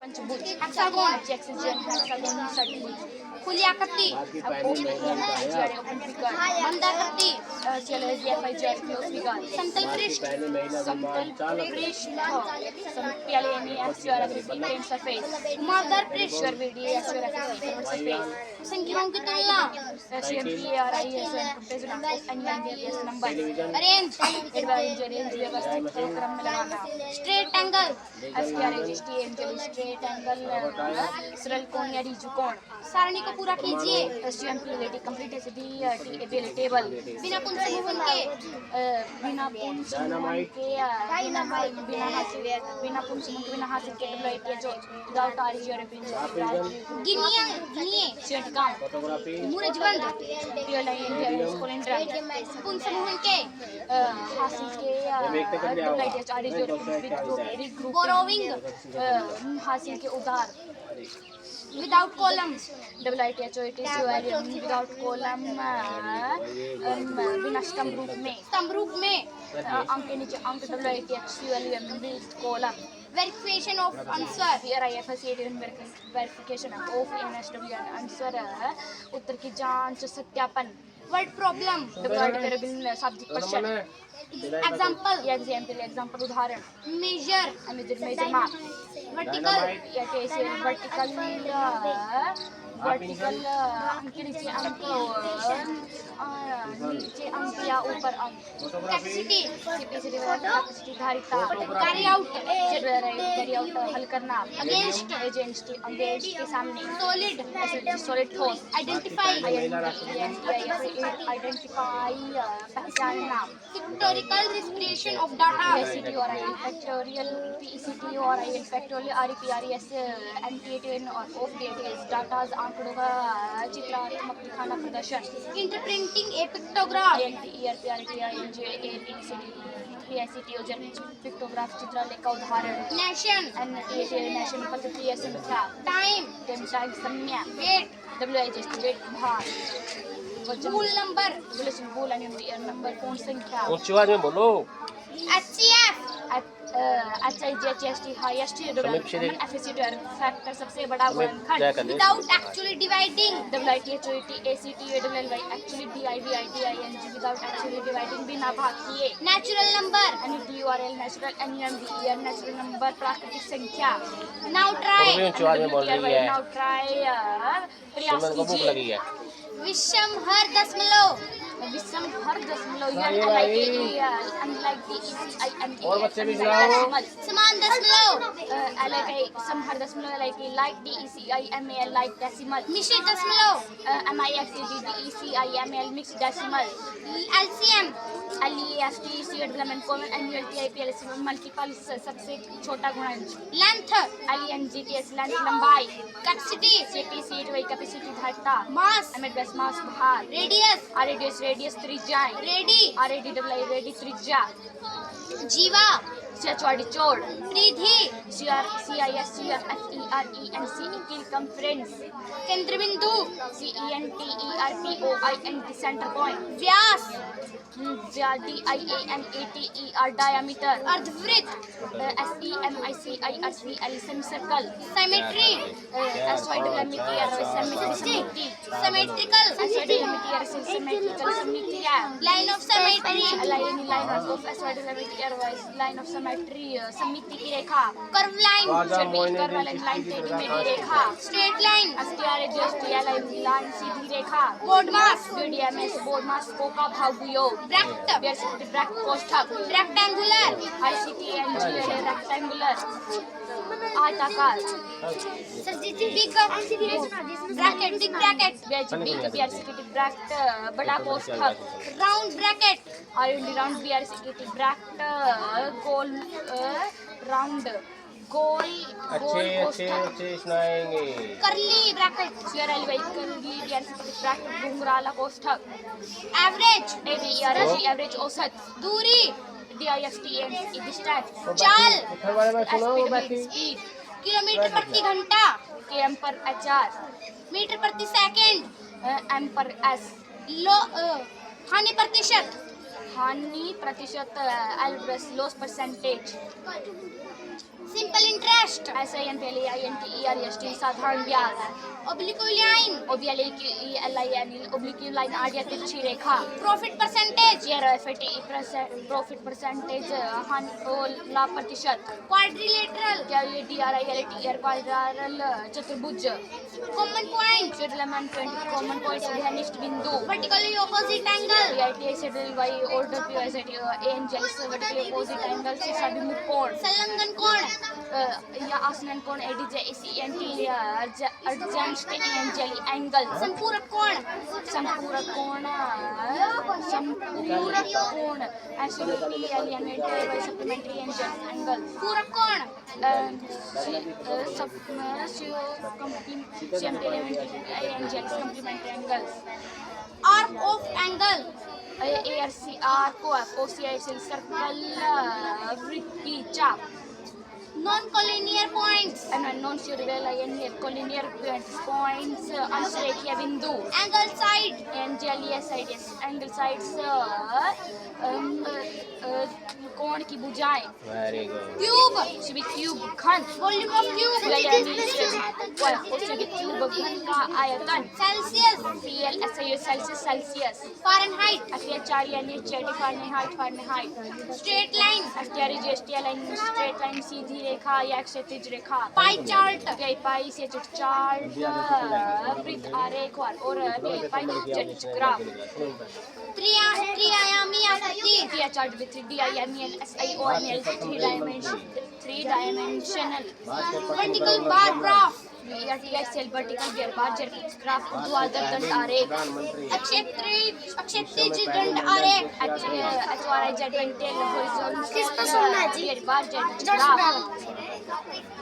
पंचभुज, hexagon, एक्सिजन, hexagon, षटभुज, खुलियाकत्ती, ओपन फिगर, मंदाकृति, CLFI क्लोज फिगर, समतल पृष्ठ, प्लेन सरफेस, मार्दर पृष्ठ, सरफेस, संख्याओं की तुलना, नंबर, अरेंज, व्यवस्थित क्रम में लगाना, स्ट्रेट एंगल, स्ट्रेट एंगल, सरल कोण या ऋजु कोण, सारणी को पूरा कीजिए, टेबल, बिना पुंसमुहन के, बिना हासिल के जो विदाउट गिनिए, मुरजबंद, पुंसमुहन के, हासिल के, बोरोविंग, हासिल के उधार, विदाउट कॉलम, विदाउट कॉलम, बिना स्तंभ रूप में, अंक के नीचे अंक, column, verification of answer, verification of answer, उत्तर की जांच, सत्यापन, word problem, subject question, example उदाहरण, मेजर माप, वर्टिकल नीचे अंक या ऊपर अंक, कैपेसिटी धारिता, कैरी आउट हल करना, अगेंस्ट के सामने, सॉलिड ठोस, आइडेंटिफाई पहचानना, pictorial representation of data, factorial of data, आंकड़ों का चित्रात्मक दिखाना, प्रदर्शन, इंटरप्रिंटिंग ए पिक्टोग्राफ, पिक्टोग्राफ चित्रालय का उदाहरण, नेशन, पद्धति संख्या, टाइम, समय, वेट, भार, मूल नंबर, नंबर, पूर्ण संख्या, ऊंची आवाज में बोलो, HCF, हाईएस्ट फैक्टर, सबसे बड़ा गुणनखंड, without actually dividing, without actually dividing, बिना भाग किए, नेचुरल नंबर, नेचुरल नंबर, प्राकृतिक संख्या, नाउ ट्राई, प्रयास कीजिए, विषम हर दशमलव, और बच्चे भी सुनाओ, समान दशमलव, समहर दशमलव, लाइक डेसिमल, मिश्रित दशमलव, मिक्स्ड डेसिमल, LCM, मल्टीपल, सबसे छोटा गुणज, लेंथ, लंबाई, कैपेसिटी, कैपेसिटी धारिता, मास, भार, रेडियस त्रिज्या, रेडी त्रिज्या, जीवा, चौड़, परिधि, circumference, केंद्र बिंदु, CENTERPOINT, centre point, Vyas, diameter, अर्धवृत्त, SEMICIRCL, semicircle, symmetry, symmetrical, line of symmetry, समिति की रेखा, कर्व लाइन, रेखा, स्ट्रेट लाइन, लाइन, सीधी रेखा, बोर्ड मास, बोर्ड मास का भागयोग, ब्रैकेट, कोष्ठक, रेक्टेंगुलर, रेक्टेंगुलर, आयताकार, बिग ब्रैकेट, बड़ा कोष्ठक, राउंड ब्रैकेट, राउंड ब्रैकेट, गोल, राउंड, गोल, अच्छे सुनाएंगे, करली ब्रैकेट, घुंघराला कोष्ठक, एवरेज, एवरेज औसत, दूरी, डिस्टेंस, चाल, स्पीड, किलोमीटर प्रति घंटा, km पर HR, मीटर प्रति सेकंड, M पर S, हानि प्रतिशत, loss percentage, simple interest SIMPLEINTEREST साधारण ब्याज ऑब्लिक लाइन ऑब्लिक लाइन आड़िया तिरछी रेखा प्रॉफिट परसेंटेज प्रॉफिट परसेंटेज लाभ प्रतिशत क्वाड्रिलेटरल क्वाड्रिलेटरल चतुर्भुज कॉमन पॉइंट कॉमन पॉइंट घनिष्ठ बिंदु vertically opposite angle order vertically opposite angle से सभिमुख कोण संलग्न कोण या आसनन कोण ADJCENT adjacent angeli angle संपूरक कोण supplementary angle पूरक कोण complementary angles arc of angle arc of circle वृत्त चाप non-collinear points non-collinear points अंशरेखीय बिंदु angle side angle sides कोण की भुजाएं Very good. क्यूब क्यूब घन वॉल्यूम ऑफ क्यूब क्यूब घन का आयतन Celsius Celsius Fahrenheit Fahrenheit straight line straight line सीधी रेखा या क्षैतिज रेखा पाई चार्ट पाई से चार्ट वृत्त आरेख और पाई ग्राफ त्रिआयामी आकृति chart with 3D IMEL SIONL 3-dimensional vertical bar graph VRTXL vertical bar graph ऊर्ध्वाधर दंड आरेख अक्षैतिज दंड आरेख HYZ horizontal bar graph